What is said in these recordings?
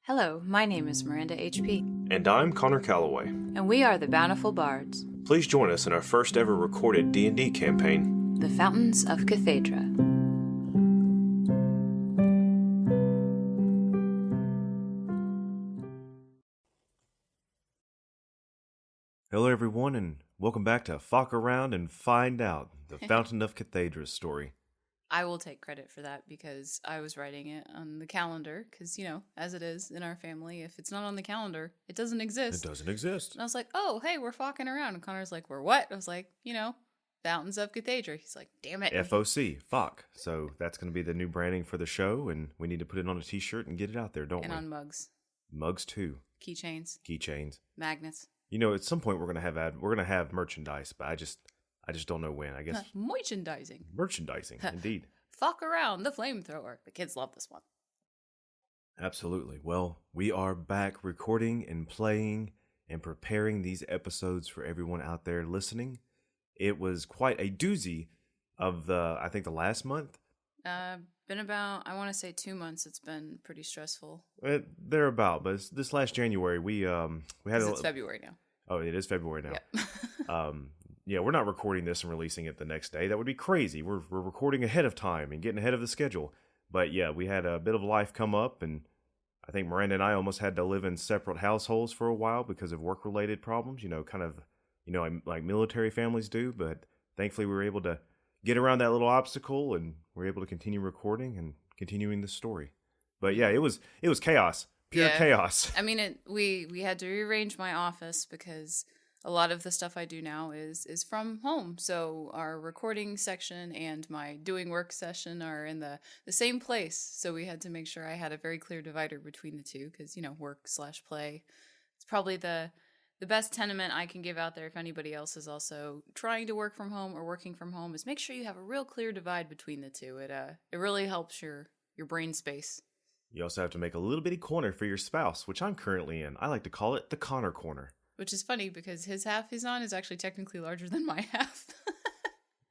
Hello, my name is Miranda HP. And I'm Connor Calloway. And we are the Bountiful Bards. Please join us in our first ever recorded D&D campaign, The Fountains of Cathaidra. Hello everyone, and welcome back to Fuck Around and Find Out, the Fountain of Cathaidra story. I will take credit for that because I was writing it on the calendar because, as it is in our family, if it's not on the calendar, it doesn't exist. It doesn't exist. And I was like, oh, hey, we're fucking around. And Connor's like, we're what? I was like, Fountains of Cathaidra. He's like, damn it. FOC, fuck. So that's going to be the new branding for the show, and we need to put it on a t-shirt and get it out there, don't we? And on mugs. Mugs too. Keychains. Magnets. At some point we're going to have merchandise, but I just don't know when, I guess. Merchandising. Indeed. Fuck around, the flamethrower. The kids love this one. Absolutely. Well, we are back recording and playing and preparing these episodes for everyone out there listening. It was quite a doozy of I think the last month. Been about, I want to say 2 months. It's been pretty stressful. Thereabout, but this last January we had it's February now. Oh, it is February now. Yep. Yeah, we're not recording this and releasing it the next day. That would be crazy. We're recording ahead of time and getting ahead of the schedule. But yeah, we had a bit of life come up, and I think Miranda and I almost had to live in separate households for a while because of work-related problems, like military families do. But thankfully we were able to get around that little obstacle, and we're able to continue recording and continuing the story. But yeah, it was chaos. Pure chaos. I mean, we had to rearrange my office because a lot of the stuff I do now is from home. So our recording section and my doing work session are in the same place. So we had to make sure I had a very clear divider between the two because, work/play. It's probably the best tenement I can give out there if anybody else is also trying to work from home or working from home is make sure you have a real clear divide between the two. It really helps your brain space. You also have to make a little bitty corner for your spouse, which I'm currently in. I like to call it the Connor corner. Which is funny because his half he's on is actually technically larger than my half.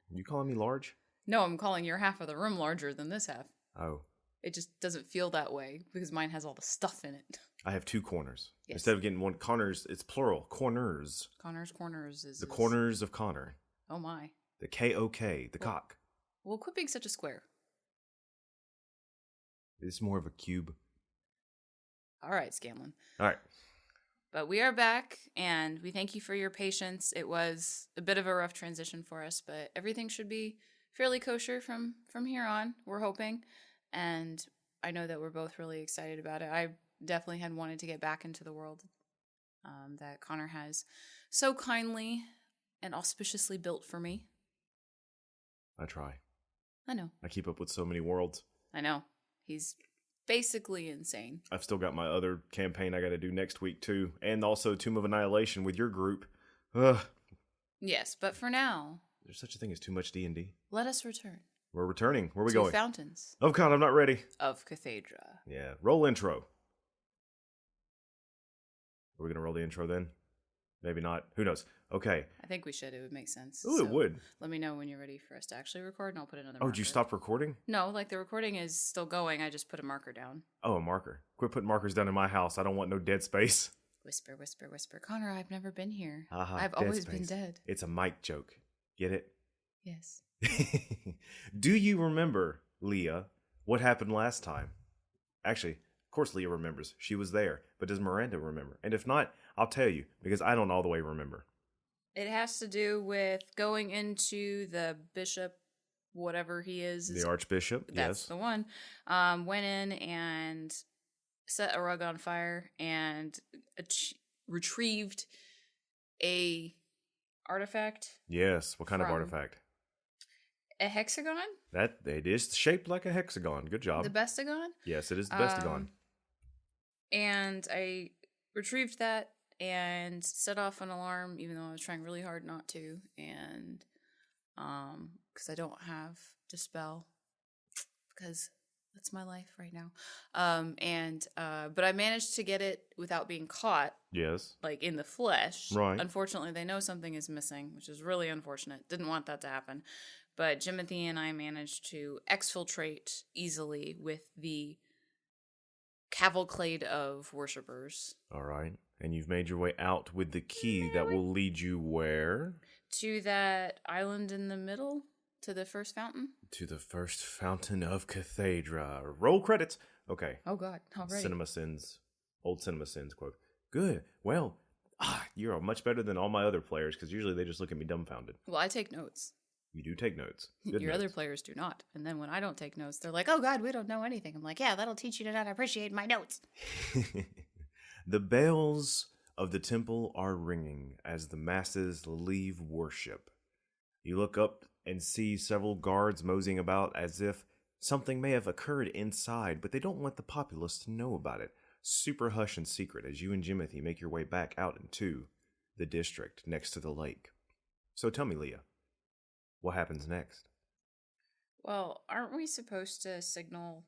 You calling me large? No, I'm calling your half of the room larger than this half. Oh. It just doesn't feel that way because mine has all the stuff in it. I have two corners. Yes. Instead of getting one Connors, it's plural. Corners. Connor's corners is... The corners of Connor. Oh my. The KOK, the cock. Well, quit being such a square. It's more of a cube. All right, Scanlon. All right. But we are back, and we thank you for your patience. It was a bit of a rough transition for us, but everything should be fairly kosher from here on, we're hoping. And I know that we're both really excited about it. I definitely had wanted to get back into the world that Connor has so kindly and auspiciously built for me. I try. I know. I keep up with so many worlds. I know. He's basically insane. I've still got my other campaign I got to do next week too, and also Tomb of Annihilation with your group. Ugh. Yes, but for now, there's such a thing as too much D&D. Let us return. We're returning. Where are we to going? Fountains. Oh God, I'm not ready. Of Cathaidra. Yeah, roll intro. Are we gonna roll the intro then? Maybe not. Who knows? Okay. I think we should. It would make sense. Oh, it would. Let me know when you're ready for us to actually record, and I'll put another Oh, marker. did you stop recording? No, the recording is still going. I just put a marker down. Oh, a marker. Quit putting markers down in my house. I don't want no dead space. Whisper, whisper, whisper. Connor, I've never been here. I've always been dead. It's a mic joke. Get it? Yes. Do you remember, Lia, what happened last time? Actually, of course Lia remembers. She was there. But does Miranda remember? And if not, I'll tell you, because I don't all the way remember. It has to do with going into the bishop, whatever he is. The archbishop, That's yes. the one. Went in and set a rug on fire and retrieved a artifact. Yes, what kind of artifact? A hexagon? That it is shaped like a hexagon. Good job. The bestagon? Yes, it is the bestagon. And I retrieved that and set off an alarm, even though I was trying really hard not to, and because I don't have Dispel, because that's my life right now. But I managed to get it without being caught. Yes. Like in the flesh. Right. Unfortunately, they know something is missing, which is really unfortunate. Didn't want that to happen. But Jimothy and I managed to exfiltrate easily with the cavalcade of worshippers. All right. And you've made your way out with the key that will lead you where? To that island in the middle, to the first fountain. To the first fountain of Cathaidra. Roll credits. Okay. Oh God, all right. Cinema Sins. Old Cinema Sins quote. Good. Well, you're much better than all my other players because usually they just look at me dumbfounded. Well, I take notes. You do take notes. Your other players do not. And then when I don't take notes, they're like, oh God, we don't know anything. I'm like, yeah, that'll teach you to not appreciate my notes. The bells of the temple are ringing as the masses leave worship. You look up and see several guards moseying about as if something may have occurred inside, but they don't want the populace to know about it. Super hush and secret as you and Jimothy make your way back out into the district next to the lake. So tell me, Lia, what happens next? Well, aren't we supposed to signal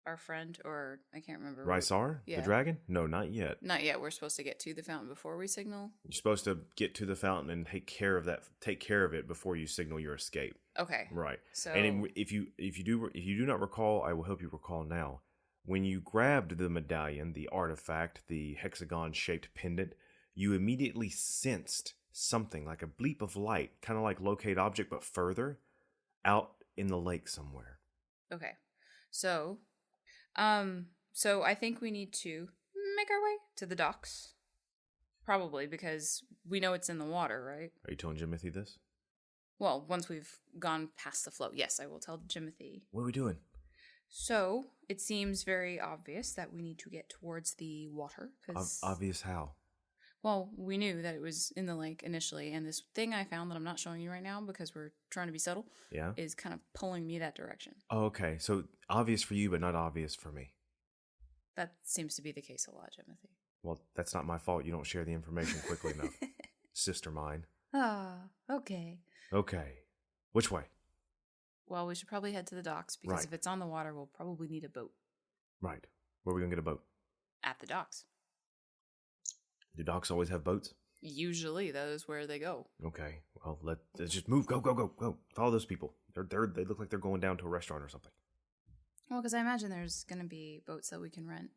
our friend, or I can't remember. Rysar? Yeah. The dragon? No, not yet. Not yet. We're supposed to get to the fountain before we signal. You're supposed to get to the fountain and take care of it before you signal your escape. Okay. Right. So if you do not recall, I will help you recall now. When you grabbed the medallion, the artifact, the hexagon-shaped pendant, you immediately sensed something like a bleep of light, kind of like locate object, but further out in the lake somewhere. Okay. So I think we need to make our way to the docks. Probably because we know it's in the water, right? Are you telling Jimothy this? Well, once we've gone past the float, yes, I will tell Jimothy. What are we doing? So, it seems very obvious that we need to get towards the water. Obvious how? Well, we knew that it was in the lake initially, and this thing I found that I'm not showing you right now because we're trying to be subtle is kind of pulling me that direction. Oh, okay. So, obvious for you, but not obvious for me. That seems to be the case a lot, Jimothy. Well, that's not my fault. You don't share the information quickly enough. Sister mine. Okay. Okay. Which way? Well, we should probably head to the docks because if it's on the water, we'll probably need a boat. Right. Where are we going to get a boat? At the docks. Do docks always have boats? Usually, that is where they go. Okay. Well, let's just move. Go. Follow those people. They look like they're going down to a restaurant or something. Well, because I imagine there's going to be boats that we can rent.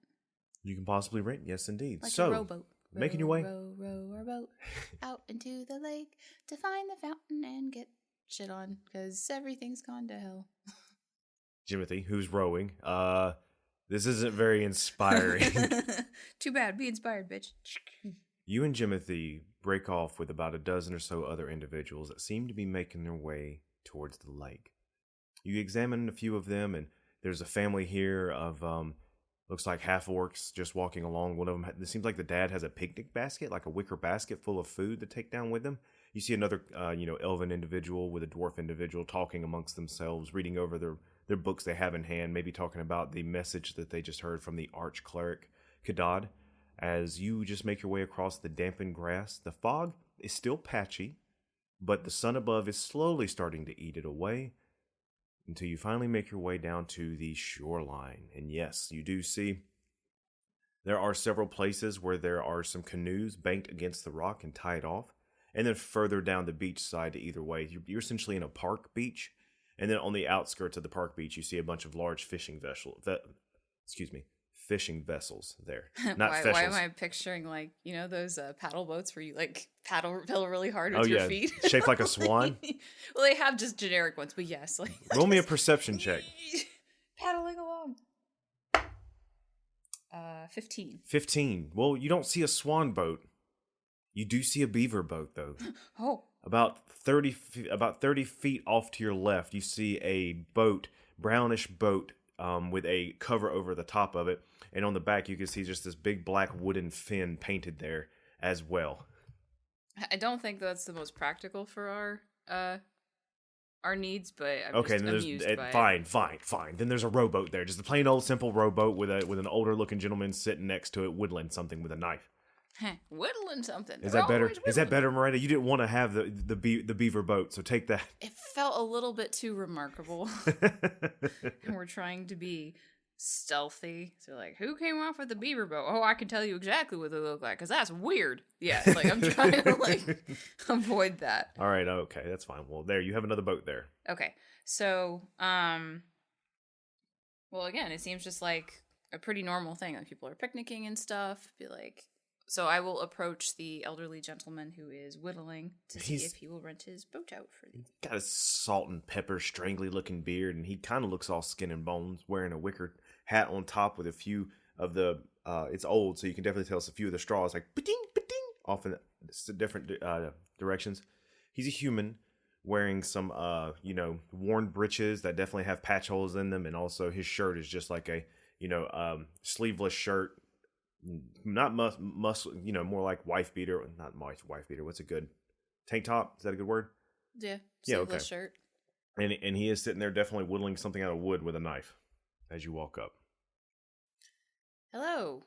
You can possibly rent? Yes, indeed. Like so, a rowboat. Making your way. Row our boat out into the lake to find the fountain and get shit on because everything's gone to hell. Jimothy, who's rowing, this isn't very inspiring. Too bad. Be inspired, bitch. You and Jimothy break off with about a dozen or so other individuals that seem to be making their way towards the lake. You examine a few of them, and there's a family here of looks like half-orcs just walking along. One of them, it seems like the dad has a picnic basket, like a wicker basket full of food to take down with them. You see another, elven individual with a dwarf individual talking amongst themselves, reading over their books they have in hand, maybe talking about the message that they just heard from the arch-cleric, Kadad. As you just make your way across the dampened grass, the fog is still patchy, but the sun above is slowly starting to eat it away, until you finally make your way down to the shoreline. And yes, you do see there are several places where there are some canoes banked against the rock and tied off. And then further down the beach side to either way, you're essentially in a park beach. And then on the outskirts of the park beach, you see a bunch of large fishing vessels there. Not vessels. Why am I picturing those paddle boats where you paddle really hard with your feet? Shaped like a swan? Well, they have just generic ones, but yes. Roll me a perception check. Paddling along. 15. 15. Well, you don't see a swan boat. You do see a beaver boat, though. Oh. About 30 feet off to your left, you see a boat, brownish boat, with a cover over the top of it. And on the back, you can see just this big black wooden fin painted there as well. I don't think that's the most practical for our needs, but I'm just amused by it. Fine. Then there's a rowboat there, just a plain old simple rowboat with an older looking gentleman sitting next to it, whittling something with a knife. Whittling something. Is that better? Is that better, Miranda? You didn't want to have the beaver boat, so take that. It felt a little bit too remarkable. And we're trying to be stealthy. So who came off with the beaver boat? Oh, I can tell you exactly what they look like, because that's weird. Yeah, I'm trying to avoid that. All right, okay, that's fine. Well, there, you have another boat there. Okay, so, Well, again, it seems just like a pretty normal thing. Like people are picnicking and stuff. Be like, so I will approach the elderly gentleman who is whittling to see if he will rent his boat out for the. Got a salt and pepper, strangly looking beard, and he kind of looks all skin and bones, wearing a wicker hat on top with a few of the. It's old, so you can definitely tell it's a few of the straws like ba-ding, ba-ding, off in different directions. He's a human wearing some, worn breeches that definitely have patch holes in them, and also his shirt is just like a, sleeveless shirt. Not muscle, more like wife beater. Not wife beater. What's a good tank top? Is that a good word? Yeah, okay. Shirt. And he is sitting there definitely whittling something out of wood with a knife as you walk up. Hello.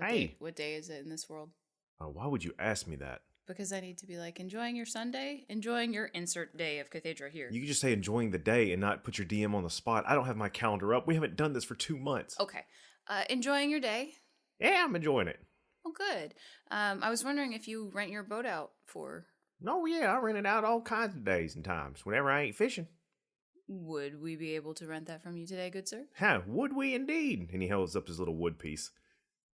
Hey. What day is it in this world? Why would you ask me that? Because I need to be like, enjoying your Sunday? Enjoying your insert day of Cathaidra here. You can just say enjoying the day and not put your DM on the spot. I don't have my calendar up. We haven't done this for 2 months. Okay. Enjoying your day? Yeah, I'm enjoying it. Oh, good. I was wondering if you rent your boat out for... Oh, yeah, I rent it out all kinds of days and times, whenever I ain't fishing. Would we be able to rent that from you today, good sir? Huh, would we indeed? And he holds up his little wood piece.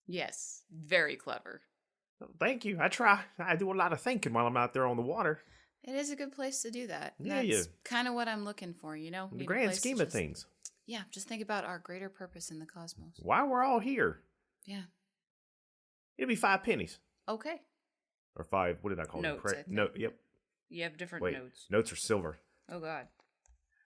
Yes, very clever. Thank you. I try. I do a lot of thinking while I'm out there on the water. It is a good place to do that. Yeah, That's kind of what I'm looking for, In the grand scheme of things. Yeah, just think about our greater purpose in the cosmos. Why we're all here. Yeah. It'll be 5 pennies. Okay. Or 5, what did I call notes, them? Note, yep. You have different notes. Notes are silver. Oh, God.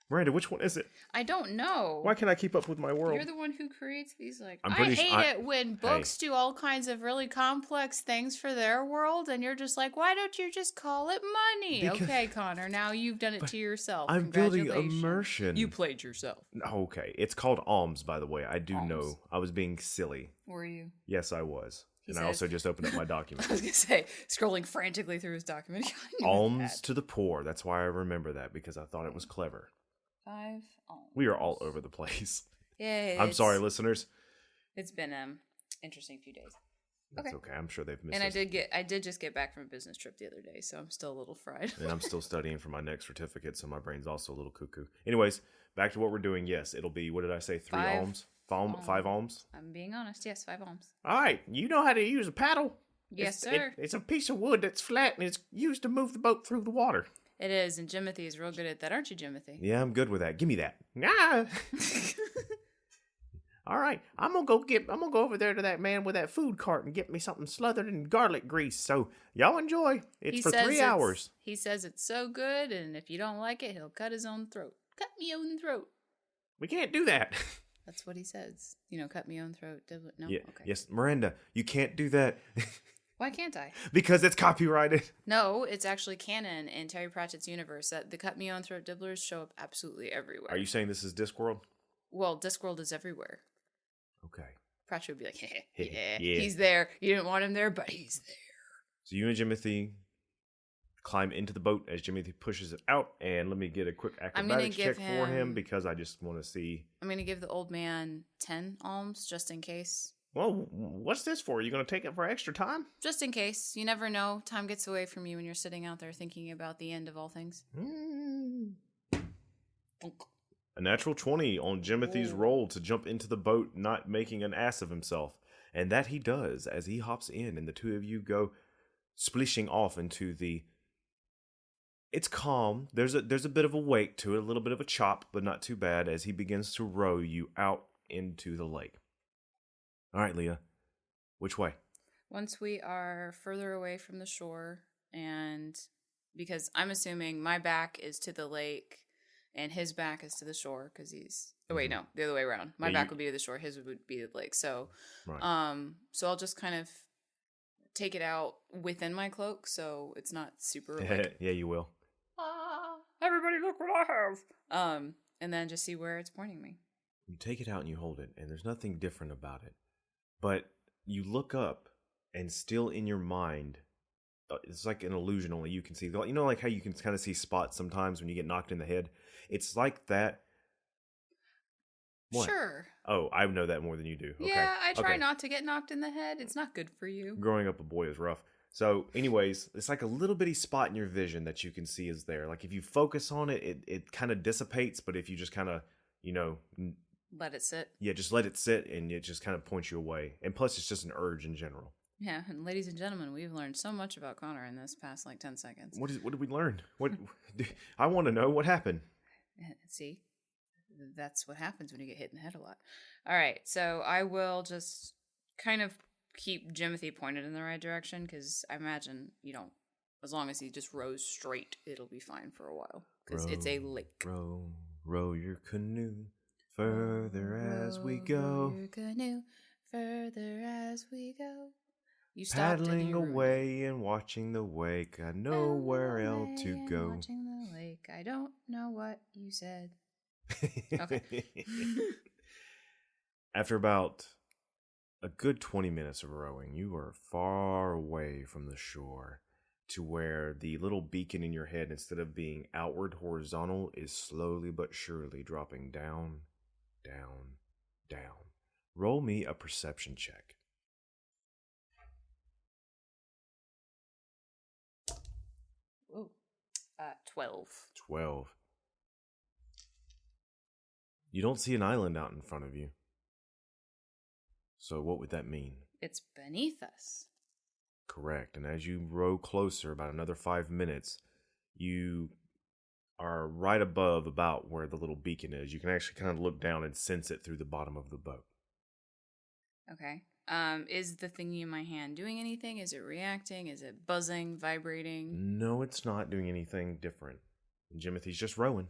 Miranda, which one is it? I don't know. Why can't I keep up with my world? You're the one who creates these, like... I hate it when books do all kinds of really complex things for their world, and you're just like, why don't you just call it money? Okay, Connor, now you've done it to yourself. I'm building immersion. You played yourself. Okay, it's called alms, by the way. I do know. I was being silly. Were you? Yes, I was. I also just opened up my document. I was going to say, scrolling frantically through his document. Alms to the poor. That's why I remember that, because I thought it was clever. 5 alms. We are all over the place. Yeah. I'm sorry, listeners. It's been interesting few days. That's okay. I'm sure they've missed And us. I did just get back from a business trip the other day, so I'm still a little fried. And I'm still studying for my next certificate, so my brain's also a little cuckoo. Anyways, back to what we're doing. Yes, it'll be, what did I say, 3 alms? 5 alms? I'm being honest. Yes, 5 alms. All right. You know how to use a paddle? Yes, sir. It's a piece of wood that's flat, and it's used to move the boat through the water. It is, and Jimothy is real good at that, aren't you, Jimothy? Yeah, I'm good with that. Give me that. Ah! All right, I'm gonna go over there to that man with that food cart and get me something slathered in garlic grease. So y'all enjoy. It's for 3 hours. He says it's so good, and if you don't like it, he'll cut his own throat. Cut me own throat. We can't do that. That's what he says. Cut me own throat. No. Yeah, okay. Yes, Miranda, you can't do that. Why can't I? Because it's copyrighted. No, it's actually canon in Terry Pratchett's universe that the cut me own throat dibblers show up absolutely everywhere. Are you saying this is Discworld? Well, Discworld is everywhere. Okay. Pratchett would be like, yeah, he's there. You didn't want him there, but he's there. So you and Jimothy climb into the boat as Jimothy pushes it out, and let me get a quick acrobatics check for him because I just want to see. I'm going to give the old man 10 alms just in case. Well, what's this for? Are you going to take it for extra time? Just in case. You never know. Time gets away from you when you're sitting out there thinking about the end of all things. A natural 20 on Jimothy's roll to jump into the boat, not making an ass of himself. And that he does as he hops in, and the two of you go splishing off into the... It's calm. There's a bit of a wake to it, a little bit of a chop, but not too bad as he begins to row you out into the lake. All right, Leah. Which way? Once we are further away from the shore, and because I'm assuming my back is to the lake and his back is to the shore because he's... Oh, wait, no, the other way around. My back would be to the shore, his would be to the lake. So, right. So I'll just kind of take it out within my cloak so it's not super... like, yeah, you will. Everybody look what I have! And then just see where it's pointing me. You take it out and you hold it, and there's nothing different about it. But you look up, and still in your mind, it's like an illusion only you can see. You know, like how you can kind of see spots sometimes when you get knocked in the head? It's like that. What? Sure. Oh, I know that more than you do. Okay. Yeah, I try not to get knocked in the head. It's not good for you. Growing up a boy is rough. So, anyways, it's like a little bitty spot in your vision that you can see is there. Like if you focus on it, it kind of dissipates. But if you just kind of, Let it sit. Yeah, just let it sit, and it just kind of points you away. And plus, it's just an urge in general. Yeah, and ladies and gentlemen, we've learned so much about Connor in this past 10 seconds. What did we learn? What I want to know what happened. See, that's what happens when you get hit in the head a lot. All right, so I will just kind of keep Jimothy pointed in the right direction, because I imagine, as long as he just rows straight, it'll be fine for a while, because it's a lake. Row your canoe further as we go. Row your canoe further as we go. You stopped paddling away and watching the wake. I know where else to go. Watching the lake. I don't know what you said. Okay. After about a good 20 minutes of rowing, you are far away from the shore, to where the little beacon in your head, instead of being outward horizontal, is slowly but surely dropping down, down, down. Roll me a perception check. Ooh. 12. 12. You don't see an island out in front of you. So what would that mean? It's beneath us. Correct. And as you row closer, about another 5 minutes, you are right above about where the little beacon is. You can actually kind of look down and sense it through the bottom of the boat. Okay. Is the thingy in my hand doing anything? Is it reacting? Is it buzzing, vibrating? No, it's not doing anything different. Jimothy's just rowing.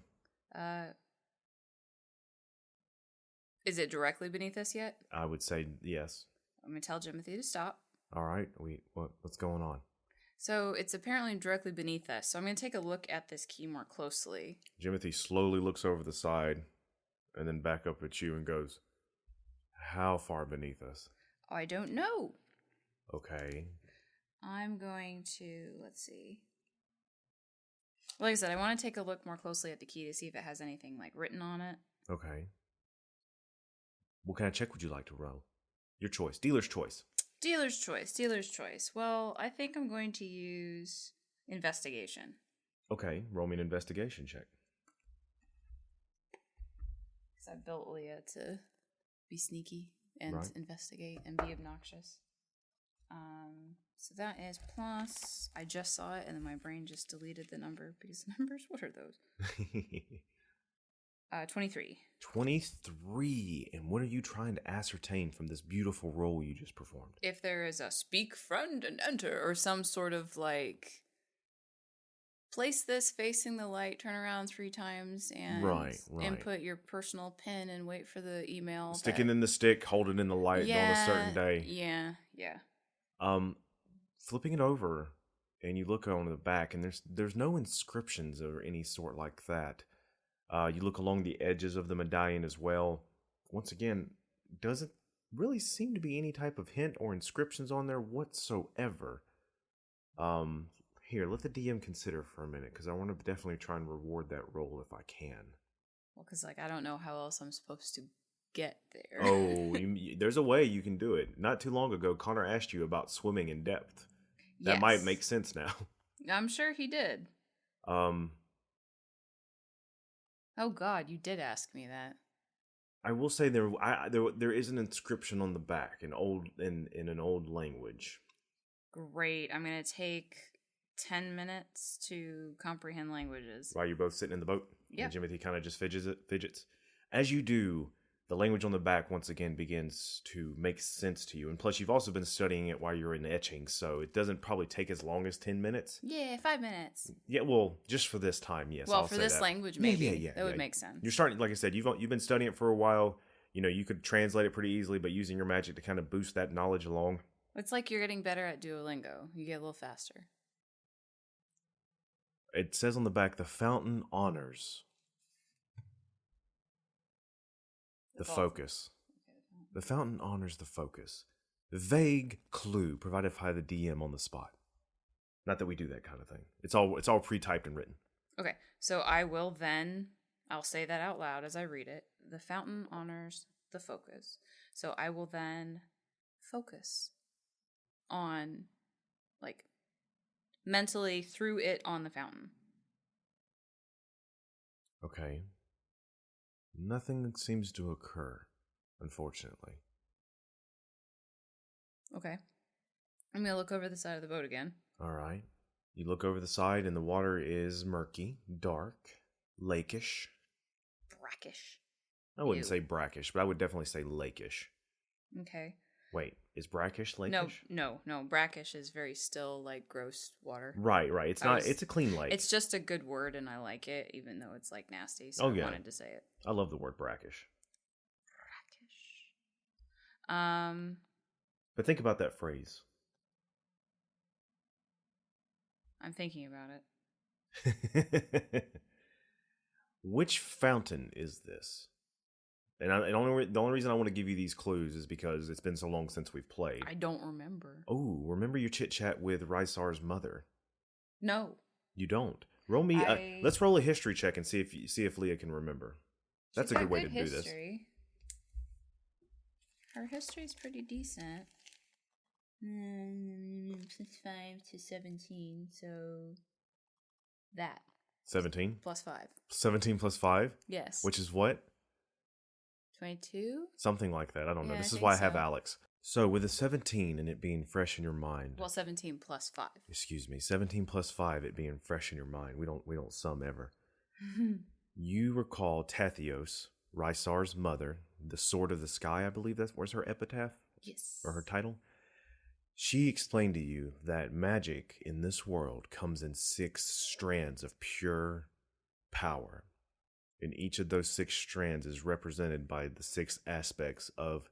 Is it directly beneath us yet? I would say yes. I'm going to tell Jimothy to stop. All right. What's going on? So it's apparently directly beneath us. So I'm going to take a look at this key more closely. Jimothy slowly looks over the side and then back up at you and goes, "How far beneath us?" I don't know. Okay. I'm going to, let's see. Like I said, I want to take a look more closely at the key to see if it has anything written on it. Okay. What kind of check would you like to roll? Your choice. Dealer's choice. Dealer's choice. Well, I think I'm going to use investigation. Okay, roll me an investigation check. Because I built Lia to be sneaky and investigate and be obnoxious. So that is plus, I just saw it and then my brain just deleted the number because numbers, what are those? 23. 23. And what are you trying to ascertain from this beautiful roll you just performed? If there is a speak friend and enter or some sort of place this facing the light, turn around 3 times, and input your personal PIN and wait for the email. Stick it in the stick, hold it in the light on a certain day. Yeah. Flipping it over, and you look on the back, and there's no inscriptions or any sort like that. You look along the edges of the medallion as well. Once again, doesn't really seem to be any type of hint or inscriptions on there whatsoever. Here, let the DM consider for a minute, because I want to definitely try and reward that roll if I can. Well, because I don't know how else I'm supposed to get there. Oh, there's a way you can do it. Not too long ago, Connor asked you about swimming in depth. That might make sense now. I'm sure he did. Oh God, you did ask me that. I will say there is an inscription on the back in an old language. Great. I'm gonna take 10 minutes to comprehend languages. While you're both sitting in the boat? Yeah. And Jimothy kind of just fidgets. As you do, the language on the back once again begins to make sense to you. And plus, you've also been studying it while you're in etching, so it doesn't probably take as long as 10 minutes. Yeah, 5 minutes. Yeah, well, just for this time, yes. Well, for this language, maybe. Yeah, that would make sense. You're starting, like I said, you've been studying it for a while. You could translate it pretty easily, but using your magic to kind of boost that knowledge along. It's like you're getting better at Duolingo. You get a little faster. It says on the back, the fountain honors the focus. The fountain honors the focus. The vague clue provided by the DM on the spot. Not that we do that kind of thing. It's all pre-typed and written. Okay, so I'll say that out loud as I read it. The fountain honors the focus. So I will then focus on, mentally through it on the fountain. Okay. Nothing seems to occur, unfortunately. Okay. I'm going to look over the side of the boat again. All right. You look over the side, and the water is murky, dark, lakeish. Brackish. I wouldn't Ew. say brackish, but I would definitely say lakeish. Okay. Wait, is brackish No, lakeish? brackish is very still, like, gross water. Right. It's not. It's a clean lake. It's just a good word, and I like it, even though it's, like, nasty, so Oh, I yeah. wanted to say it. I love the word brackish. Brackish. But think about that phrase. I'm thinking about it. Which fountain is this? And the only reason I want to give you these clues is because it's been so long since we've played. I don't remember. Oh, remember your chit chat with Rysar's mother? No. You don't. Roll me. Let's roll a history check and see if Leah can remember. That's a good way to do this. Her history's pretty decent. Plus 5 to 17, so that. 17? Plus 5. 17 plus 5? Yes. Which is what? 22? Something like that. I don't know. Yeah, This I is why I think have so. Alex. So with a 17 and it being fresh in your mind. Well, 17 plus 5. Excuse me. 17 plus 5, it being fresh in your mind. We don't sum ever. You recall Tathios, Rysar's mother, the Sword of the Sky, I believe that was her epitaph? Yes. Or her title? She explained to you that magic in this world comes in 6 strands of pure power. And each of those 6 strands is represented by the 6 aspects of,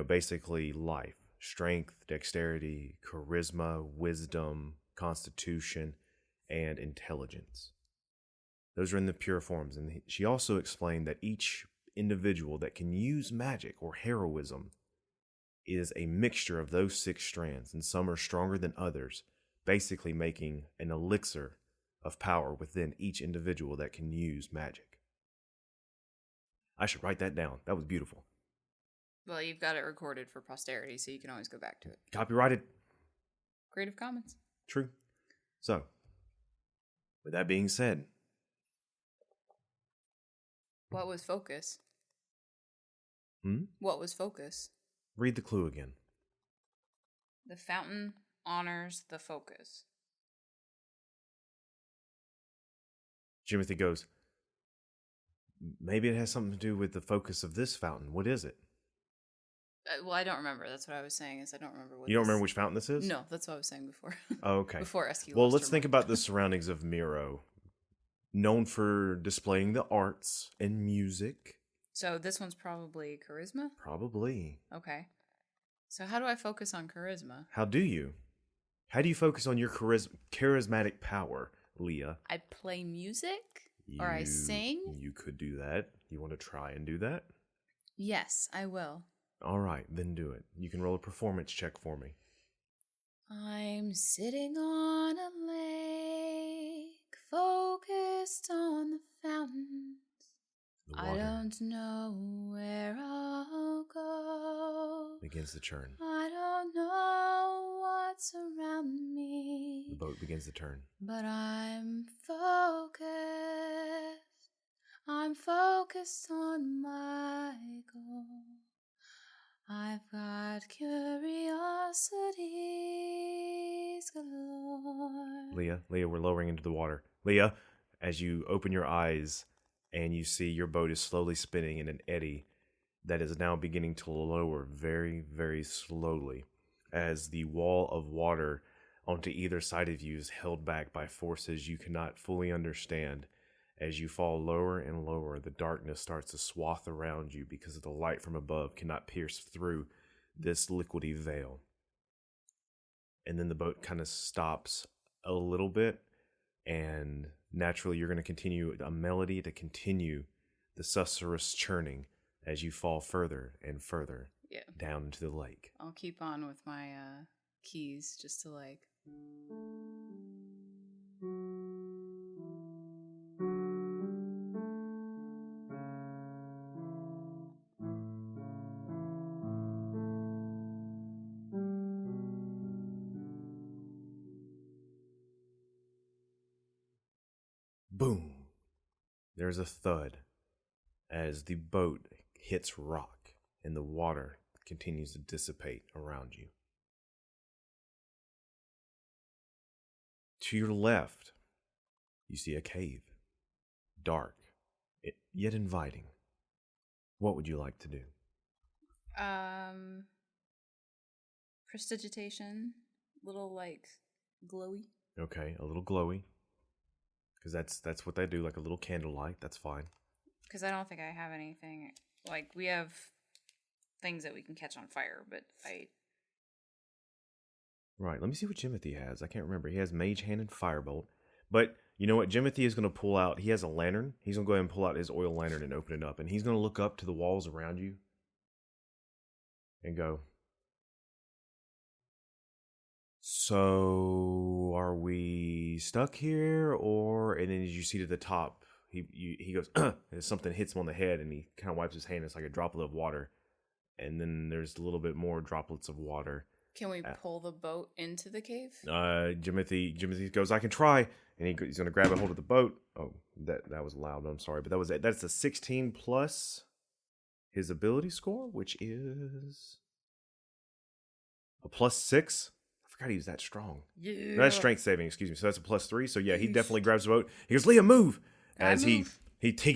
basically life. Strength, dexterity, charisma, wisdom, constitution, and intelligence. Those are in the pure forms. And she also explained that each individual that can use magic or heroism is a mixture of those 6 strands, and some are stronger than others, basically making an elixir of power within each individual that can use magic. I should write that down. That was beautiful. Well, you've got it recorded for posterity, so you can always go back to it. Copyrighted. Creative Commons. True. So, with that being said. What was focus? What was focus? Read the clue again. The fountain honors the focus. Jimothy goes, maybe it has something to do with the focus of this fountain. What is it? Well, I don't remember. That's what I was saying. Is I don't remember what. You don't remember which fountain this is? No, that's what I was saying before. Oh, okay. Before Esky. Well, let's think about the surroundings of Miro. Known for displaying the arts and music. So this one's probably charisma? Probably. Okay. So how do I focus on charisma? How do you? How do you focus on your charismatic power, Leah? I play music? Or I sing? You could do that. You want to try and do that? Yes, I will. All right, then do it. You can roll a performance check for me. I'm sitting on a lake, focused on the fountains. I don't know where I'll go. Begins to churn. I don't know what's around me. The boat begins to turn. But I'm focused. I'm focused on my goal. I've got curiosities galore. Leah, we're lowering into the water. Leah, as you open your eyes and you see your boat is slowly spinning in an eddy that is now beginning to lower very, very slowly as the wall of water onto either side of you is held back by forces you cannot fully understand. As you fall lower and lower, the darkness starts to swath around you because the light from above cannot pierce through this liquidy veil. And then the boat kind of stops a little bit, and naturally you're going to continue a melody to continue the susurrus churning as you fall further and further down into the lake. I'll keep on with my keys just to like... Boom! There's a thud, as the boat hits rock and the water continues to dissipate around you. To your left, you see a cave, dark, yet inviting. What would you like to do? Prestidigitation, little like glowy. Okay, a little glowy, because that's what they do, like a little candlelight. That's fine. Because I don't think I have anything. Like, we have things that we can catch on fire, but Right, let me see what Jimothy has. I can't remember. He has Mage Hand and Firebolt. But you know what? Jimothy is going to pull out, he has a lantern. He's going to go ahead and pull out his oil lantern and open it up. And he's going to look up to the walls around you and go, so are we stuck here? Or, and then as you see to the top, he goes, and something hits him on the head and he kind of wipes his hand. It's like a droplet of water. And then there's a little bit more droplets of water. Can we pull the boat into the cave? Jimothy goes, I can try. And he's going to grab a hold of the boat. Oh, that was loud. I'm sorry. But that's a 16 plus his ability score, which is a +6. I forgot he was that strong. Yeah. No, that's strength saving, excuse me. So that's a +3. So yeah, he definitely grabs the boat. He goes, Lia, move! As he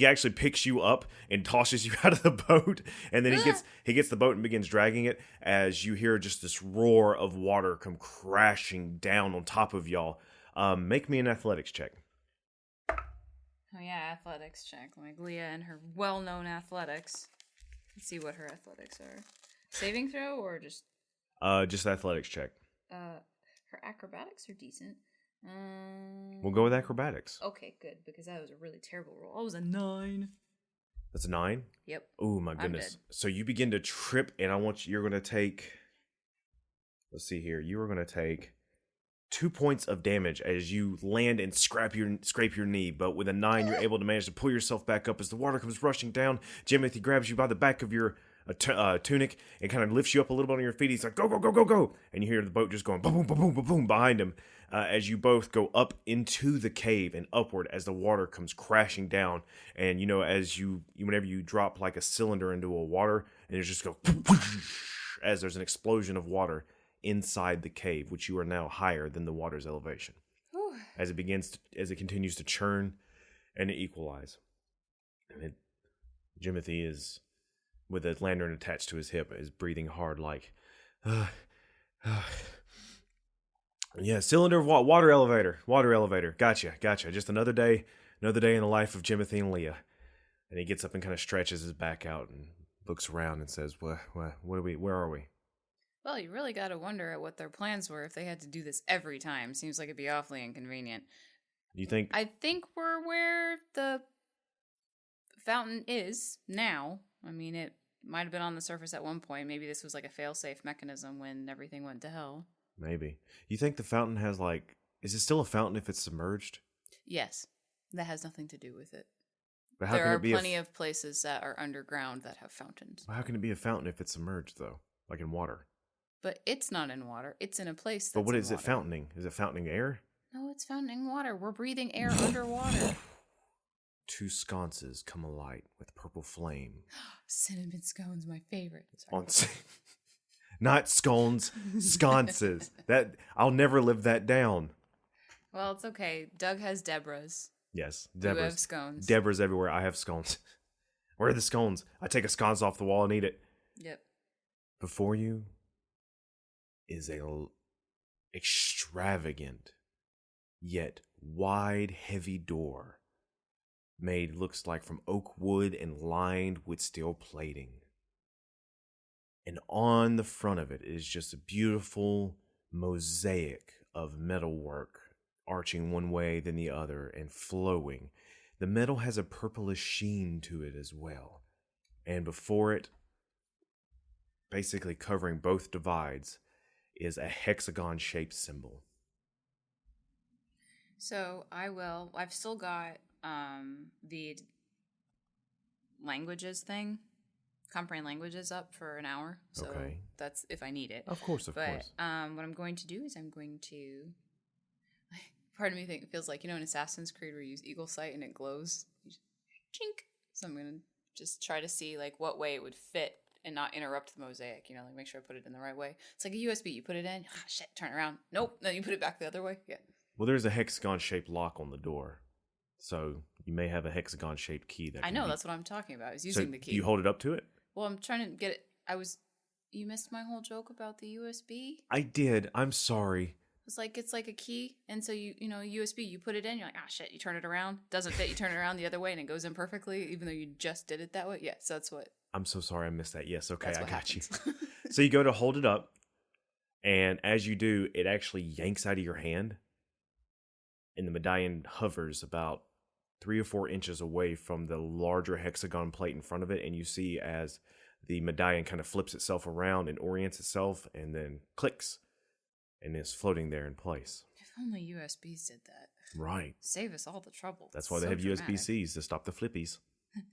actually picks you up and tosses you out of the boat, and then he gets the boat and begins dragging it as you hear just this roar of water come crashing down on top of y'all. Make me an athletics check. Oh yeah, athletics check. Like Lia and her well-known athletics. Let's see what her athletics are. Saving throw or just? Just athletics check. Her acrobatics are decent. We'll go with acrobatics. Okay, good, because that was a really terrible roll. I was a 9. That's a 9? Yep. Oh my goodness. So you begin to trip, and you're going to take, let's see here, you are going to take 2 points of damage as you land and scrape your knee, but with a 9, you're able to manage to pull yourself back up as the water comes rushing down. Jimothy grabs you by the back of your tunic and kind of lifts you up a little bit on your feet. He's like, go, go, go, go, go. And you hear the boat just going boom, boom, boom, boom, boom, boom behind him as you both go up into the cave and upward as the water comes crashing down. And, whenever you drop like a cylinder into a water, and it just go as there's an explosion of water inside the cave, which you are now higher than the water's elevation. Whew. As it continues to churn and equalize. And Jimothy is, with a lantern attached to his hip, is breathing hard like, yeah, cylinder, water elevator. Gotcha. Just another day in the life of Jimothy and Lia. And he gets up and kind of stretches his back out and looks around and says, where are we? Well, you really got to wonder at what their plans were if they had to do this every time. Seems like it'd be awfully inconvenient. You think? I think we're where the fountain is now. I mean, it might have been on the surface at one point. Maybe this was like a fail-safe mechanism when everything went to hell. Maybe. You think the fountain has is it still a fountain if it's submerged? Yes. That has nothing to do with it. But how there can are it be plenty of places that are underground that have fountains. How can it be a fountain if it's submerged, though? Like in water? But it's not in water. It's in a place that's But what in is water. it fountaining? Is it fountaining air? No, it's fountaining water. We're breathing air underwater. 2 sconces come alight with purple flame. Cinnamon scones, my favorite. Not scones, sconces. That I'll never live that down. Well, it's okay. Doug has Deborah's. Yes, Deborah's. You have scones. Deborah's everywhere. I have scones. Where are the scones? I take a scones off the wall and eat it. Yep. Before you is a extravagant yet wide, heavy door looks like from oak wood and lined with steel plating. And on the front of it is just a beautiful mosaic of metalwork, arching one way then the other and flowing. The metal has a purplish sheen to it as well. And before it, basically covering both divides, is a hexagon-shaped symbol. So I've still got the languages thing, comprehend languages up for an hour. So okay. That's if I need it. Of course. What I'm going to do is part of me feels like, in Assassin's Creed where you use eagle sight and it glows. Chink. So I'm going to just try to see like what way it would fit and not interrupt the mosaic. Like make sure I put it in the right way. It's like a USB. You put it in. Ah, shit. Turn around. Nope. Then you put it back the other way. Yeah. Well, there's a hexagon-shaped lock on the door, so you may have a hexagon-shaped key that. I know that's what I'm talking about. Is using the key. You hold it up to it. Well, I'm trying to get it. You missed my whole joke about the USB. I did. I'm sorry. It's like a key, and so USB. You put it in. You're like, ah, shit. You turn it around. Doesn't fit. You turn it around the other way, and it goes in perfectly, even though you just did it that way. Yeah. So that's what. I'm so sorry I missed that. Yes. Okay, I got happens. you. So you go to hold it up, and as you do, it actually yanks out of your hand. And the medallion hovers about 3 or 4 inches away from the larger hexagon plate in front of it. And you see as the medallion kind of flips itself around and orients itself and then clicks and is floating there in place. If only USBs did that. Right. Save us all the trouble. That's why they have USB-Cs to stop the flippies.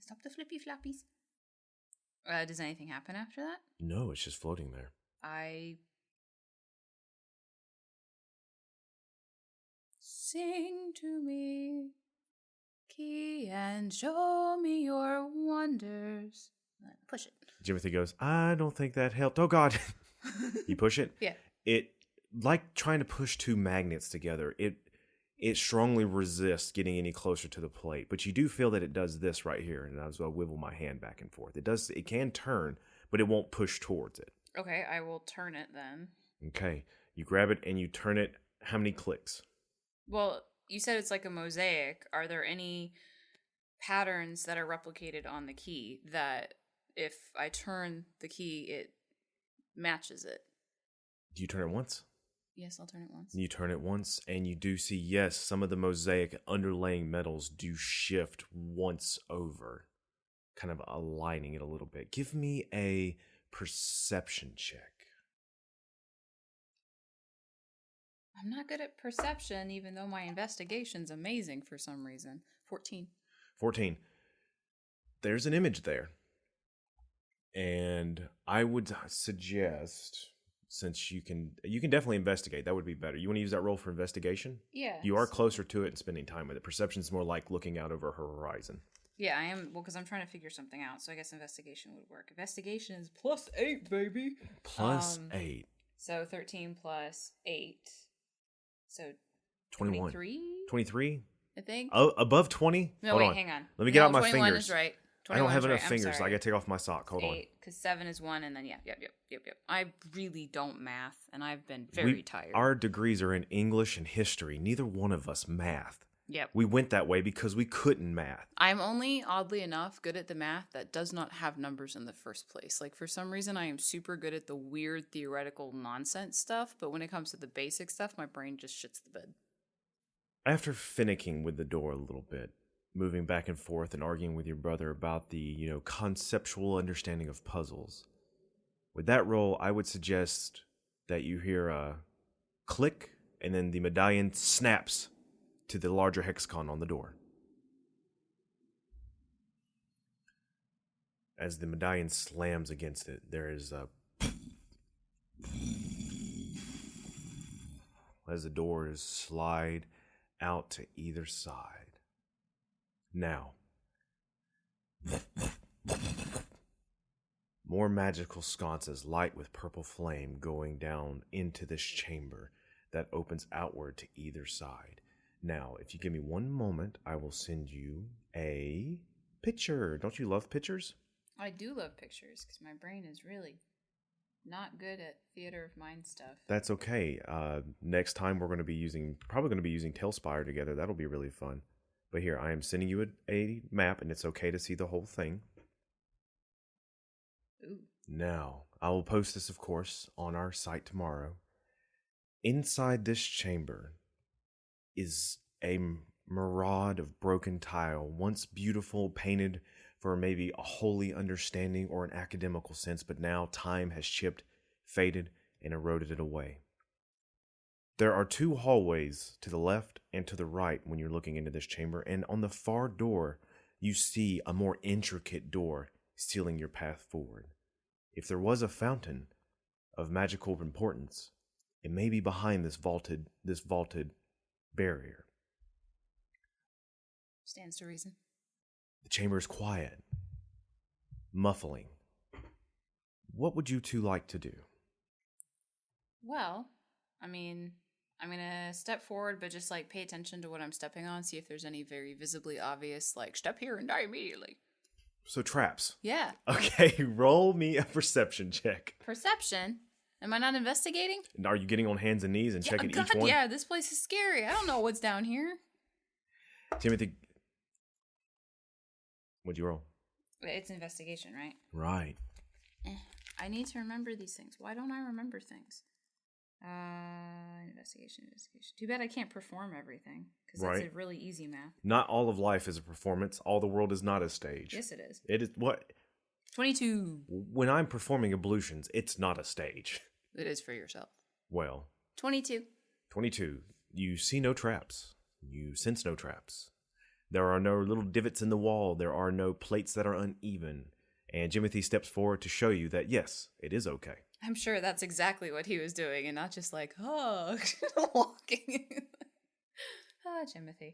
Stop the flippy flappies. Does anything happen after that? No, it's just floating there. Sing to me, key, and show me your wonders. Push it. Jimothy goes, I don't think that helped. Oh, God. You push it? Yeah. It, like trying to push 2 magnets together, it strongly resists getting any closer to the plate. But you do feel that it does this right here. And as I wiggle my hand back and forth. It can turn, but it won't push towards it. Okay, I will turn it then. Okay. You grab it and you turn it. How many clicks? Well, you said it's like a mosaic. Are there any patterns that are replicated on the key that if I turn the key, it matches it? Do you turn it once? Yes, I'll turn it once. You turn it once, and you do see, yes, some of the mosaic underlaying metals do shift once over, kind of aligning it a little bit. Give me a perception check. I'm not good at perception, even though my investigation's amazing for some reason. 14. 14. There's an image there. And I would suggest, since you can definitely investigate, that would be better. You want to use that roll for investigation? Yeah. You are closer to it and spending time with it. Perception's more like looking out over her horizon. Yeah, I am. Well, because I'm trying to figure something out, so I guess investigation would work. Investigation is +8, baby. +8. So 13 plus 8. So 21. 23? I think. Oh, above 20? No, Hold wait, on. hang on. Let me get out my 21 fingers. Is right. I don't have enough right. fingers. I gotta take off my sock. Hold 8, on. Because 7 is 1, and then yep. I really don't math, and I've been very tired. Our degrees are in English and history. Neither one of us math. Yep. We went that way because we couldn't math. I'm only, oddly enough, good at the math that does not have numbers in the first place. Like, for some reason, I am super good at the weird theoretical nonsense stuff, but when it comes to the basic stuff, my brain just shits the bed. After finicking with the door a little bit, moving back and forth and arguing with your brother about the, conceptual understanding of puzzles, with that roll, I would suggest that you hear a click, and then the medallion snaps to the larger hexagon on the door. As the medallion slams against it, there is a... as the doors slide out to either side. Now, more magical sconces light with purple flame going down into this chamber that opens outward to either side. Now, if you give me one moment, I will send you a picture. Don't you love pictures? I do love pictures because my brain is really not good at theater of mind stuff. That's okay. Next time we're probably going to be using Tailspire together. That'll be really fun. But here, I am sending you a map, and it's okay to see the whole thing. Ooh. Now, I will post this, of course, on our site tomorrow. Inside this chamber is a mirage of broken tile, once beautiful, painted for maybe a holy understanding or an academical sense, but now time has chipped, faded, and eroded it away. There are 2 hallways to the left and to the right when you're looking into this chamber, and on the far door, you see a more intricate door sealing your path forward. If there was a fountain of magical importance, it may be behind this vaulted barrier. Stands to reason. The chamber is quiet. muffling. What would you two like to do? Well, I mean, I'm gonna step forward, but just like pay attention to what I'm stepping on, see if there's any very visibly obvious, like, step here and die immediately. So traps. Yeah. Okay, roll me a perception check. Perception? Am I not investigating? Are you getting on hands and knees and checking God, each one? yeah, this place is scary. I don't know what's down here. Jimothy, what'd you roll? It's investigation, right? Right. I need to remember these things. Why don't I remember things? Investigation. Too bad I can't perform everything, because that's a really easy math. Not all of life is a performance. All the world is not a stage. Yes, it is. It is what? 22. When I'm performing ablutions, it's not a stage. It is for yourself. Well. 22. 22. You see no traps. You sense no traps. There are no little divots in the wall. There are no plates that are uneven. And Jimothy steps forward to show you that, yes, it is okay. I'm sure that's exactly what he was doing, and not just like, oh, walking. Jimothy.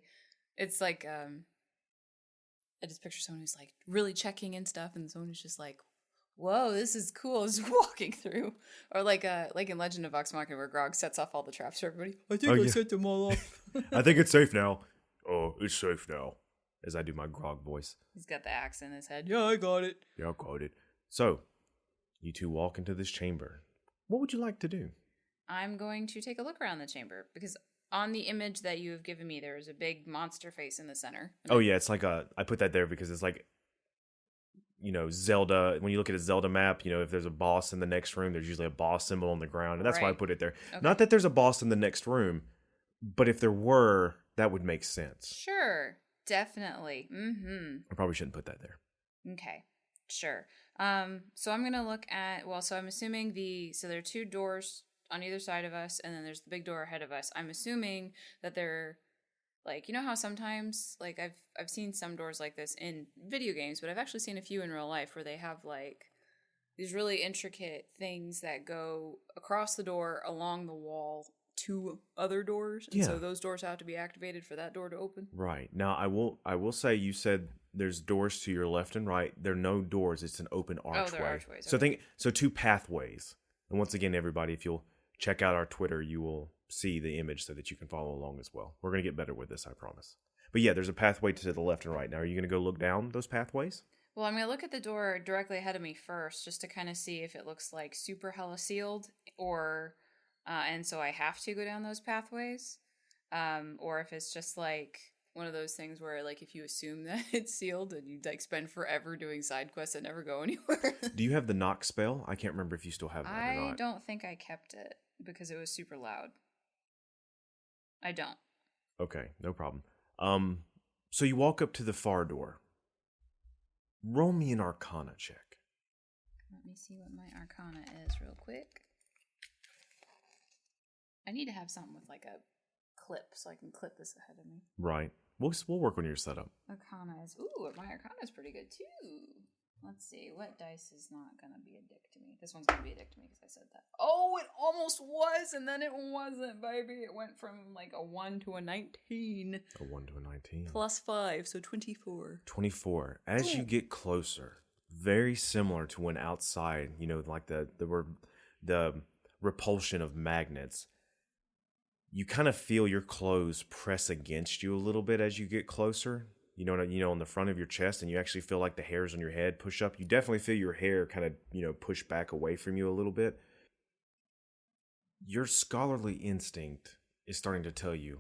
It's like, I just picture someone who's like really checking in stuff, and someone who's just like, whoa, this is cool, just walking through. Or like in Legend of Vox Machina, where Grog sets off all the traps for everybody. I think I set them all off. I think it's safe now. Oh, it's safe now. As I do my Grog voice. He's got the axe in his head. Yeah, I got it. Yeah, I got it. So, you two walk into this chamber. What would you like to do? I'm going to take a look around the chamber, because on the image that you have given me, there is a big monster face in the center. Oh, yeah, it's like I put that there because it's like, Zelda. When you look at a Zelda map, if there's a boss in the next room, there's usually a boss symbol on the ground. And that's why I put it there. Okay. Not that there's a boss in the next room, but if there were, that would make sense. Sure. Definitely. Mm-hmm. I probably shouldn't put that there. Okay. Sure. So I'm going to look at, so I'm assuming so there are two doors on either side of us, and then there's the big door ahead of us. I'm assuming that they're, like, you know how sometimes, like, I've seen some doors like this in video games, but I've actually seen a few in real life where they have, like, these really intricate things that go across the door, along the wall, to other doors, and so those doors have to be activated for that door to open. Right. Now, I will say, you said there's doors to your left and right. There are no doors. It's an open archway. Oh, they're archways. Okay. So two pathways. And once again, everybody, if you'll check out our Twitter, you will see the image so that you can follow along as well. We're going to get better with this, I promise. But yeah, there's a pathway to the left and right. Now, are you going to go look down those pathways? Well, I'm going to look at the door directly ahead of me first, just to kind of see if it looks like super hella sealed, or... and so I have to go down those pathways, or if it's just like one of those things where, like, if you assume that it's sealed and you like spend forever doing side quests that never go anywhere. Do you have the knock spell? I can't remember if you still have that or not. I don't think I kept it because it was super loud. I don't. Okay, no problem. So you walk up to the far door. Roll me an Arcana check. Let me see what my Arcana is real quick. I need to have something with like a clip so I can clip this ahead of me. Right. We'll work on your setup. Arcana is... Ooh, my Arcana is pretty good too. Let's see. What dice is not going to be a dick to me? This one's going to be a dick to me because I said that. Oh, it almost was, and then it wasn't, baby. It went from like a 1 to a 19. A 1 to a 19. Plus 5, so 24. 24. As you get closer, very similar to when outside, like the repulsion of magnets, you kind of feel your clothes press against you a little bit as you get closer. On the front of your chest, and you actually feel like the hairs on your head push up. You definitely feel your hair kind of, push back away from you a little bit. Your scholarly instinct is starting to tell you,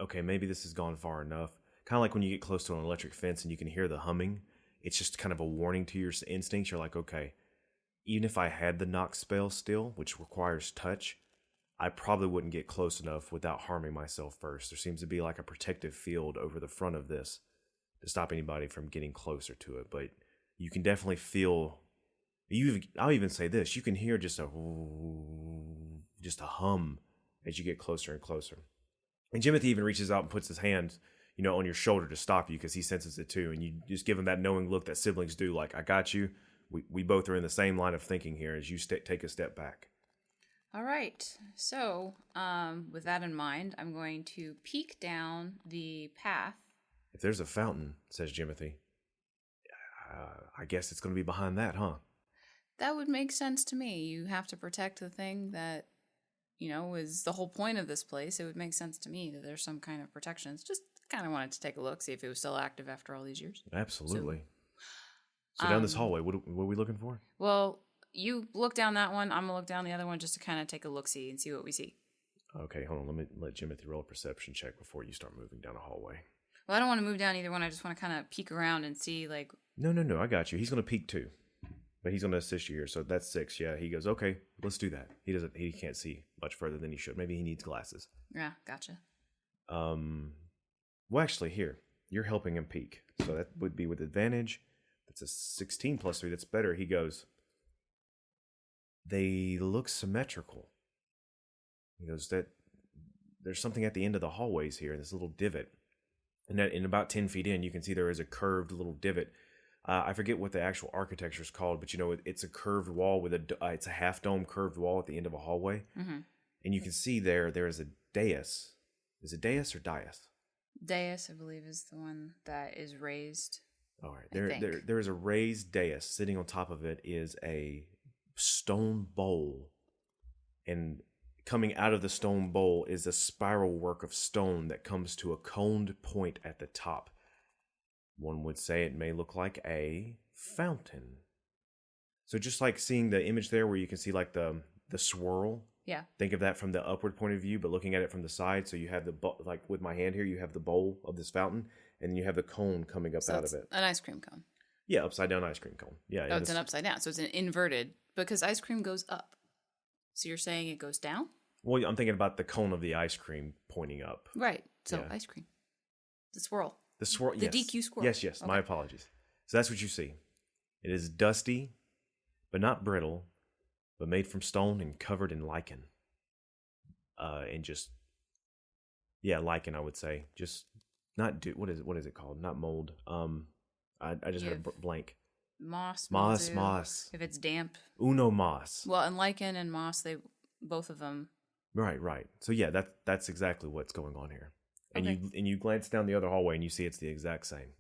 okay, maybe this has gone far enough. Kind of like when you get close to an electric fence and you can hear the humming. It's just kind of a warning to your instincts. You're like, okay, even if I had the knock spell still, which requires touch, I probably wouldn't get close enough without harming myself first. There seems to be like a protective field over the front of this to stop anybody from getting closer to it. But you can definitely feel, I'll even say this, you can hear just a hum as you get closer and closer. And Jimothy even reaches out and puts his hand, on your shoulder to stop you because he senses it too. And you just give him that knowing look that siblings do, like, I got you. We both are in the same line of thinking here as you take a step back. All right, so with that in mind, I'm going to peek down the path. If there's a fountain, says Jimothy, I guess it's going to be behind that, huh? That would make sense to me. You have to protect the thing that, is the whole point of this place. It would make sense to me that there's some kind of protections. Just kind of wanted to take a look, see if it was still active after all these years. Absolutely. So down this hallway, what are we looking for? Well, you look down that one. I'm going to look down the other one just to kind of take a look-see and see what we see. Okay, hold on. Let Jimothy roll a perception check before you start moving down a hallway. Well, I don't want to move down either one. I just want to kind of peek around and see, like... No. I got you. He's going to peek too. But he's going to assist you here. So that's 6. Yeah, he goes, okay, let's do that. He can't see much further than he should. Maybe he needs glasses. Yeah, gotcha. Well, actually, here, you're helping him peek. So that would be with advantage. That's a 16 plus 3. That's better. He goes, they look symmetrical. He goes, that there's something at the end of the hallways here, this little divot. And that in about 10 feet in, you can see there is a curved little divot. I forget what the actual architecture is called, but it's a curved wall with it's a half dome curved wall at the end of a hallway. Mm-hmm. And you can see there is a dais. Is it dais or dais? Dais, I believe, is the one that is raised. All right. There is a raised dais. Sitting on top of it is a stone bowl. And coming out of the stone bowl is a spiral work of stone that comes to a coned point at the top. One would say it may look like a fountain. So just like seeing the image there where you can see like the swirl. Yeah. Think of that from the upward point of view, but looking at it from the side. So you have like with my hand here, you have the bowl of this fountain, and then you have the cone coming up out of it. An ice cream cone. Yeah, upside down ice cream cone. Yeah. Oh, it's an upside down. So it's an inverted, because ice cream goes up. So you're saying it goes down? Well, I'm thinking about the cone of the ice cream pointing up. Right. So ice cream. The swirl. The swirl. The DQ swirl. Yes. Okay. My apologies. So that's what you see. It is dusty, but not brittle, but made from stone and covered in lichen. Lichen, I would say. Just not what is it called? Not mold. I just had a blank. Moss. Moss. If it's damp. Uno moss. Well, and lichen and moss, both of them. Right. So yeah, that's exactly what's going on here. And Okay. you glance down the other hallway and you see it's the exact same.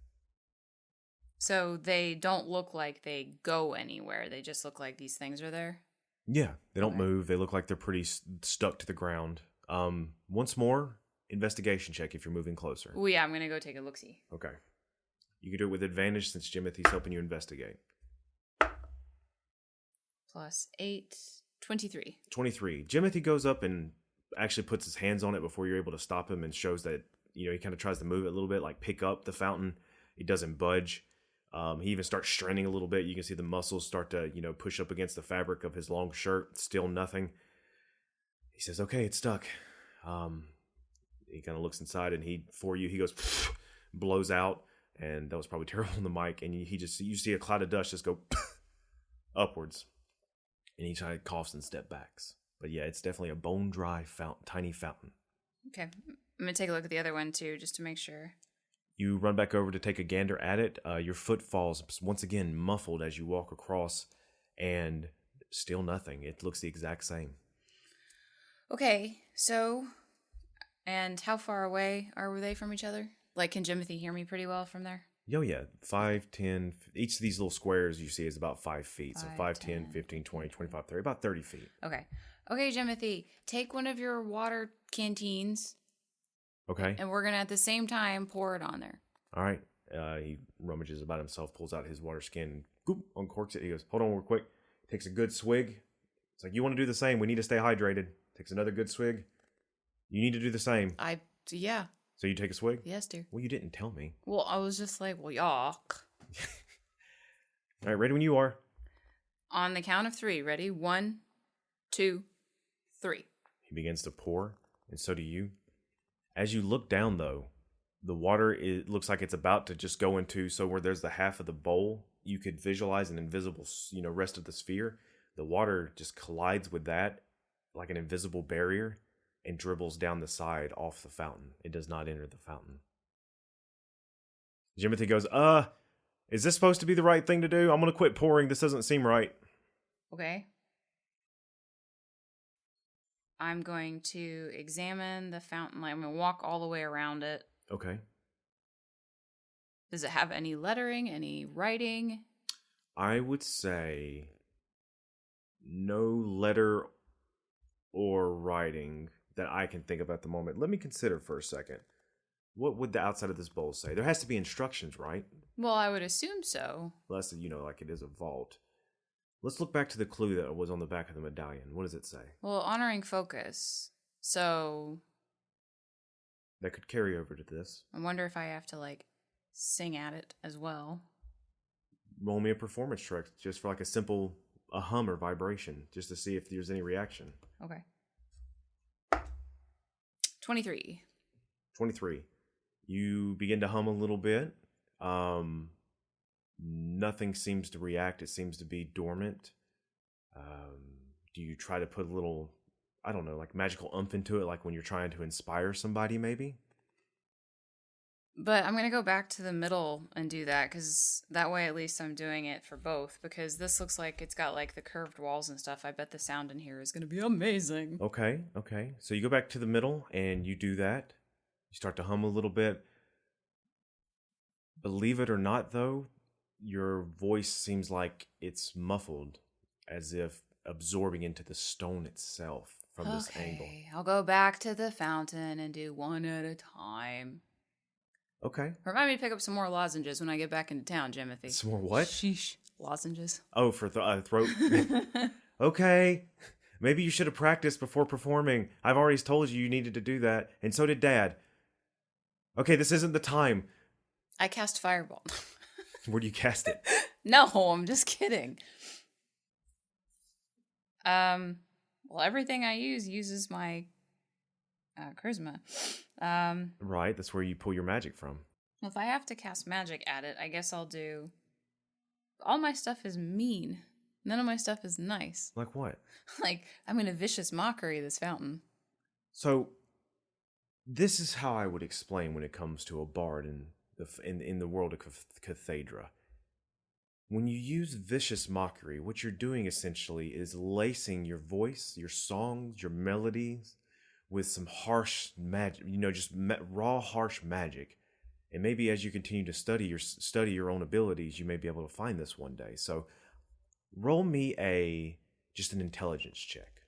So they don't look like they go anywhere. They just look like these things are there. Yeah, they don't move. They look like they're pretty stuck to the ground. Once more, investigation check if you're moving closer. Oh yeah, I'm gonna go take a look-see. Okay. You can do it with advantage since Jimothy's helping you investigate. Plus 8, 23. 23. Jimothy goes up and actually puts his hands on it before you're able to stop him, and shows that, he kind of tries to move it a little bit, like pick up the fountain. It doesn't budge. He even starts straining a little bit. You can see the muscles start to, push up against the fabric of his long shirt. Still nothing. He says, okay, it's stuck. He kind of looks inside, and he goes, blows out. And that was probably terrible on the mic. And you see a cloud of dust just go upwards. And he kind of coughs and step backs. But yeah, it's definitely a bone dry fountain, tiny fountain. Okay. I'm going to take a look at the other one too, just to make sure. You run back over to take a gander at it. Your foot falls once again muffled as you walk across, and still nothing. It looks the exact same. Okay, so, and how far away are they from each other? Like, can Jimothy hear me pretty well from there? Oh, yeah. 5, 10, each of these little squares you see is about 5 feet. So 5, 10, 15, 20, 25, 30, about 30 feet. Okay, Jimothy, take one of your water canteens. Okay. And we're going to, at the same time, pour it on there. All right. He rummages about himself, pulls out his water skin, and uncorks it. He goes, hold on real quick. Takes a good swig. It's like, you want to do the same. We need to stay hydrated. Takes another good swig. You need to do the same. Yeah. So you take a swig? Yes, dear. Well, you didn't tell me. Well, I was just like, well, yuck. All right, ready when you are. On the count of 3. Ready? 1, 2, 3. He begins to pour, and so do you. As you look down, though, the water looks like it's about to just go into, so where there's the half of the bowl, you could visualize an invisible, rest of the sphere. The water just collides with that like an invisible barrier and dribbles down the side off the fountain. It does not enter the fountain. Jimothy goes, is this supposed to be the right thing to do? I'm going to quit pouring. This doesn't seem right. Okay. I'm going to examine the fountain. I'm going to walk all the way around it. Okay. Does it have any lettering, any writing? I would say no letter or writing that I can think of at the moment. Let me consider for a second. What would the outside of this bowl say? There has to be instructions, right? Well, I would assume so. Unless, like it is a vault. Let's look back to the clue that was on the back of the medallion. What does it say? Well, honoring focus. So That could carry over to this. I wonder if I have to, like, sing at it as well. Roll me a performance check just for like a hum or vibration, just to see if there's any reaction. Okay. 23. 23. You begin to hum a little bit. Nothing seems to react. It seems to be dormant. Do you try to put a little, I don't know, like magical oomph into it, like when you're trying to inspire somebody, maybe? But I'm going to go back to the middle and do that, because that way at least I'm doing it for both, because this looks like it's got like the curved walls and stuff. I bet the sound in here is going to be amazing. Okay. So you go back to the middle and you do that. You start to hum a little bit. Believe it or not, though, your voice seems like it's muffled, as if absorbing into the stone itself from this angle. I'll go back to the fountain and do one at a time. Okay. Remind me to pick up some more lozenges when I get back into town, Jimothy. Some more what? Sheesh. Lozenges. Oh, for throat. Okay. Maybe you should have practiced before performing. I've already told you needed to do that, and so did Dad. Okay, this isn't the time. I cast Fireball. Where do you cast it? No, I'm just kidding. Well, everything I use uses my charisma. Right, that's where you pull your magic from. Well, if I have to cast magic at it, I guess I'll do... All my stuff is mean. None of my stuff is nice. Like what? Like, I'm in a vicious mockery this fountain. So, this is how I would explain when it comes to a bard in the world of Cathaidra. When you use vicious mockery, what you're doing essentially is lacing your voice, your songs, your melodies with some harsh magic, raw, harsh magic. And maybe as you continue to study your own abilities, you may be able to find this one day. So roll me just an intelligence check.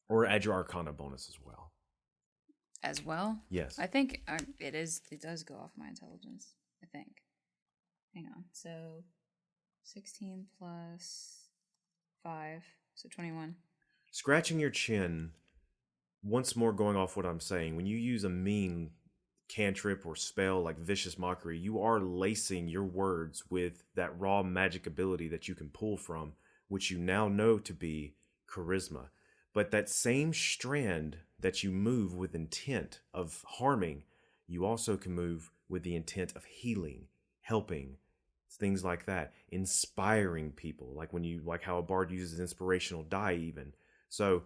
Or add your Arcana bonus as well. As well? Yes. I think it does go off my intelligence, I think. Hang on. So 16 plus 5, so 21. Scratching your chin, once more going off what I'm saying, when you use a mean cantrip or spell like vicious mockery, you are lacing your words with that raw magic ability that you can pull from, which you now know to be charisma. But that same strand that you move with intent of harming, you also can move with the intent of healing, helping, things like that, inspiring people, like how a bard uses inspirational die even. So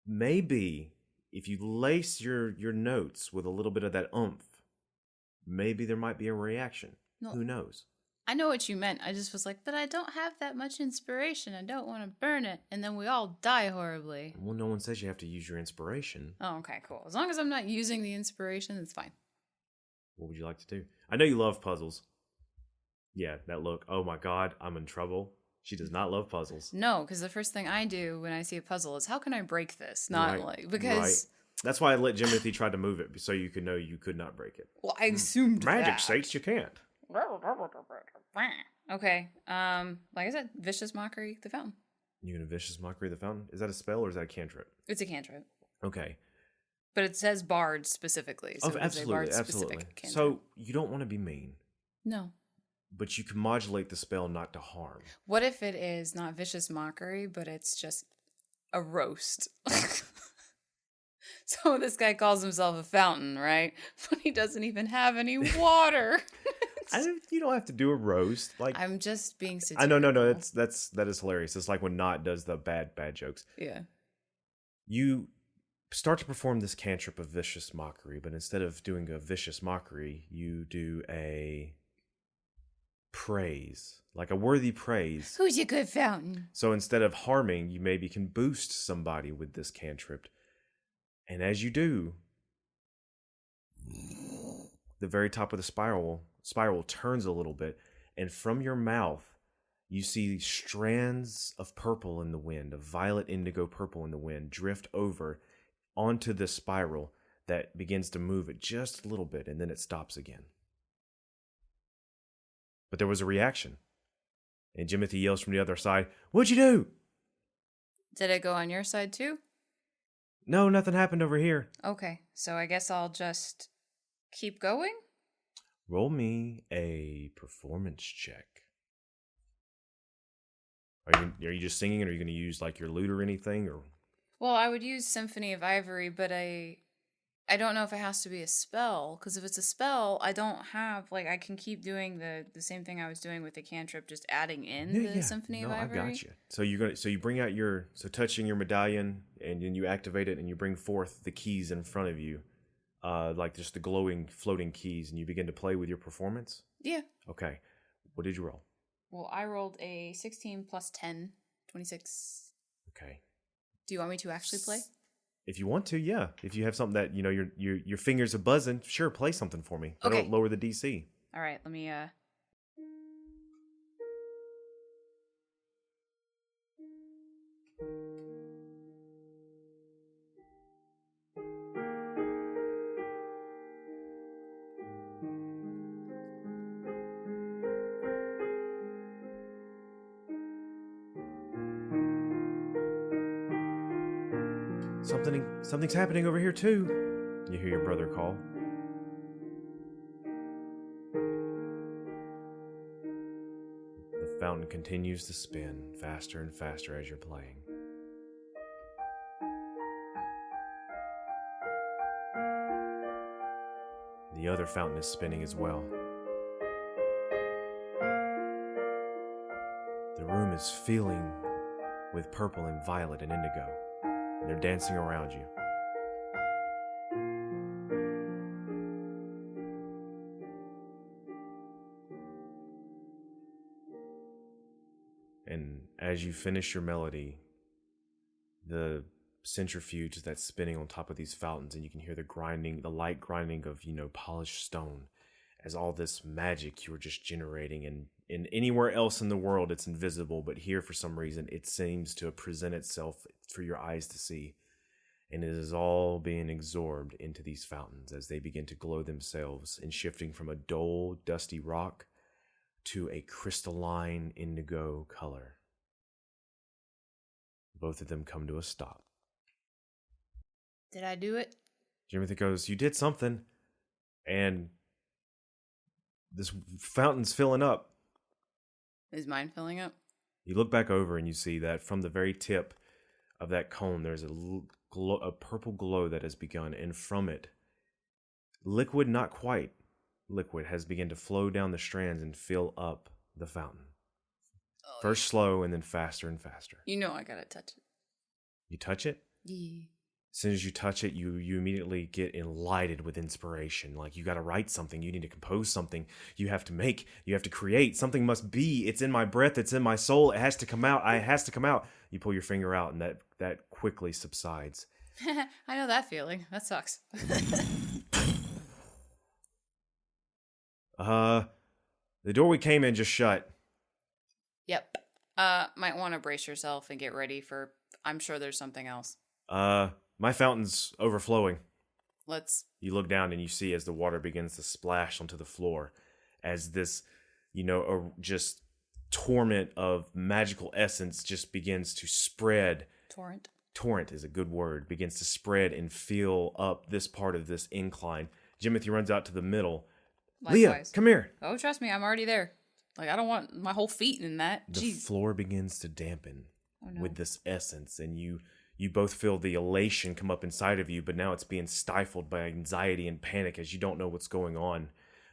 maybe if you lace your notes with a little bit of that oomph, maybe there might be a reaction. No, who knows? I know what you meant. I just was like, but I don't have that much inspiration. I don't want to burn it. And then we all die horribly. Well, no one says you have to use your inspiration. Oh, okay, cool. As long as I'm not using the inspiration, it's fine. What would you like to do? I know you love puzzles. Yeah, that look. Oh my God, I'm in trouble. She does not love puzzles. No, because the first thing I do when I see a puzzle is, how can I break this? Because... Right. That's why I let Jimothy try to move it, so you could know you could not break it. Well, I assumed Magic states you can't. Okay. Like I said, vicious mockery, the fountain. You gonna vicious mockery the fountain? Is that a spell or is that a cantrip? It's a cantrip. Okay. But it says bard specifically. So absolutely. So you don't want to be mean. No. But you can modulate the spell not to harm. What if it is not vicious mockery, but it's just a roast? So this guy calls himself a fountain, right? But he doesn't even have any water. You don't have to do a roast. Like, I'm just being satirical. I know. That is hilarious. It's like when Not does the bad jokes. Yeah. You start to perform this cantrip of vicious mockery, but instead of doing a vicious mockery, you do a praise, like a worthy praise. Who's your good fountain? So instead of harming, you maybe can boost somebody with this cantrip. And as you do, the very top of the spiral turns a little bit, and from your mouth, you see strands of purple in the wind, of violet indigo purple in the wind, drift over onto the spiral that begins to move it just a little bit, and then it stops again. But there was a reaction. And Jimothy yells from the other side, "What'd you do?" Did it go on your side too? No, nothing happened over here. Okay, so I guess I'll just keep going? Roll me a performance check. Are you just singing, or are you going to use like your lute or anything? Or Well, I would use Symphony of Ivory, but I don't know if it has to be a spell, because if it's a spell, I don't have, like, I can keep doing the same thing I was doing with the cantrip, just adding in the Symphony of Ivory. I got you. So you bring out touching your medallion, and then you activate it, and you bring forth the keys in front of you, like just the glowing, floating keys, and you begin to play with your performance? Yeah. Okay. What did you roll? Well, I rolled a 16 plus 10, 26. Okay. Do you want me to actually play? If you want to, yeah. If you have something that, your fingers are buzzing, sure, play something for me. But Okay. don't lower the DC. All right, let me, Something's happening over here too. You hear your brother call. The fountain continues to spin faster and faster as you're playing. The other fountain is spinning as well. The room is filling with purple and violet and indigo. And they're dancing around you. And as you finish your melody, the centrifuge that's spinning on top of these fountains, and you can hear the light grinding of, polished stone, as all this magic you were just generating. And in anywhere else in the world, it's invisible, but here, for some reason, it seems to present itself for your eyes to see. And it is all being absorbed into these fountains as they begin to glow themselves, and shifting from a dull, dusty rock to a crystalline indigo color. Both of them come to a stop. did I do it? Jimothy goes, "You did something." And this fountain's filling up. Is mine filling up? You look back over and you see that from the very tip of that cone, there's a purple glow that has begun, and from it, liquid, not quite liquid, has begun to flow down the strands and fill up the fountain. Oh, First slow, and then faster and faster. I gotta touch it. You touch it? Yeah. As soon as you touch it, you immediately get enlightened with inspiration. Like, you got to write something. You need to compose something. You have to make. You have to create. Something must be. It's in my breath. It's in my soul. It has to come out. It has to come out. You pull your finger out, and that quickly subsides. I know that feeling. That sucks. The door we came in just shut. Yep. Might want to brace yourself and get ready for, I'm sure there's something else. My fountain's overflowing. Let's... You look down and you see as the water begins to splash onto the floor, as this, just torrent of magical essence just begins to spread. Torrent is a good word. Begins to spread and fill up this part of this incline. Jimothy runs out to the middle. Likewise. Leah, come here. Oh, trust me, I'm already there. Like, I don't want my whole feet in that. The Jeez. floor begins to dampen no. with this essence, and you both feel the elation come up inside of you, but now it's being stifled by anxiety and panic as you don't know what's going on.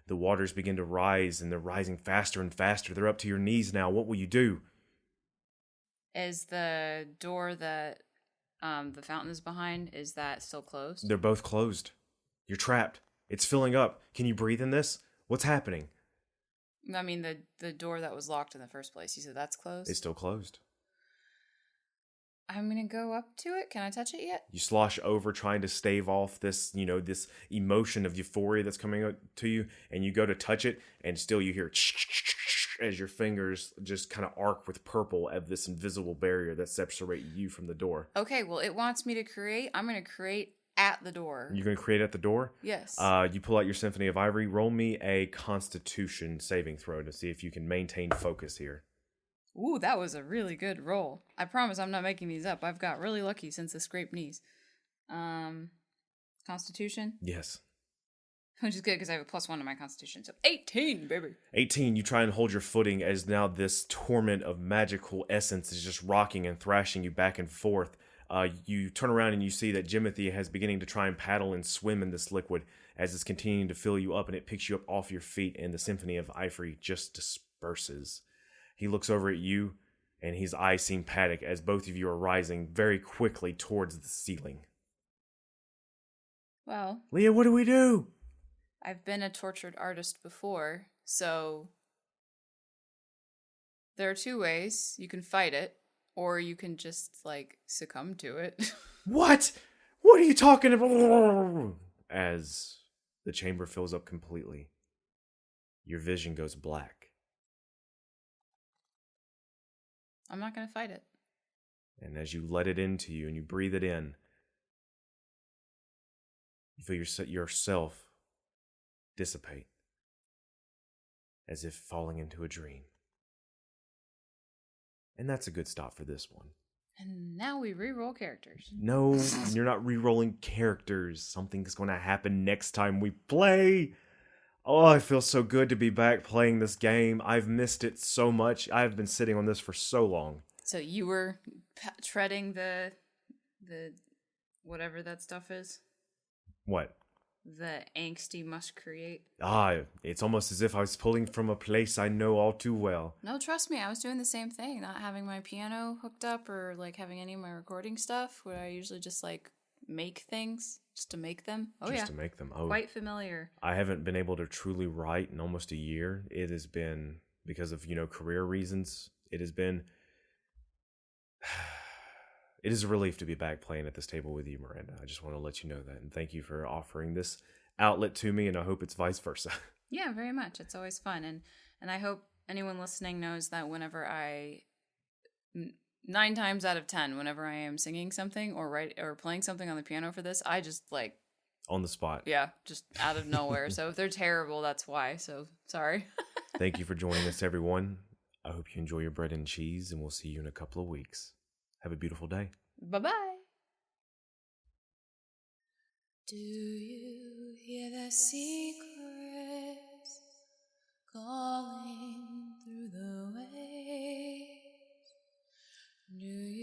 The waters begin to rise, and they're rising faster and faster. They're up to your knees now. What will you do? Is the door that the fountain is behind, is that still closed? They're both closed. You're trapped. It's filling up. Can you breathe in this? What's happening? I mean, the door that was locked in the first place, you said that's closed? It's still closed. I'm gonna go up to it. Can I touch it yet? You slosh over trying to stave off this, this emotion of euphoria that's coming up to you, and you go to touch it, and still you hear as your fingers just kind of arc with purple of this invisible barrier that separates you from the door. Okay, well, it wants me to create. I'm gonna create at the door. You're going to create at the door? Yes. You pull out your Symphony of Ivory. Roll me a Constitution saving throw to see if you can maintain focus here. Ooh, that was a really good roll. I promise I'm not making these up. I've got really lucky since the scraped knees. Constitution? Yes. Which is good because I have a +1 to my Constitution. So 18, baby. 18, you try and hold your footing as now this torment of magical essence is just rocking and thrashing you back and forth. You turn around and you see that Jimothy has beginning to try and paddle and swim in this liquid as it's continuing to fill you up, and it picks you up off your feet, and the Symphony of Ivory just disperses. He looks over at you, and his eyes seem panic as both of you are rising very quickly towards the ceiling. Well, Lia, what do we do? I've been a tortured artist before, so there are two ways. You can fight it, or you can just, succumb to it. What? What are you talking about? As the chamber fills up completely, your vision goes black. I'm not going to fight it. And as you let it into you and you breathe it in, you feel yourself dissipate, as if falling into a dream. And that's a good stop for this one. And now we re-roll characters. No, you're not re-rolling characters. Something's going to happen next time we play. Oh, I feel so good to be back playing this game. I've missed it so much. I've been sitting on this for so long. So you were treading the whatever that stuff is? What? The angst you must create. It's almost as if I was pulling from a place I know all too well. No, trust me, I was doing the same thing. Not having my piano hooked up or having any of my recording stuff, where I usually just make things just to make them. Oh, just to make them. Oh, quite familiar. I haven't been able to truly write in almost a year. It has been because of career reasons. It has been. It is a relief to be back playing at this table with you, Miranda. I just want to let you know that. And thank you for offering this outlet to me, and I hope it's vice versa. Yeah, very much. It's always fun. And I hope anyone listening knows that whenever 9 times out of 10, whenever I am singing something or playing something on the piano for this, I just on the spot. Yeah, just out of nowhere. So if they're terrible, that's why. So sorry. Thank you for joining us, everyone. I hope you enjoy your bread and cheese, and we'll see you in a couple of weeks. Have a beautiful day. Bye-bye. Do you hear the secrets calling through the waves? Do you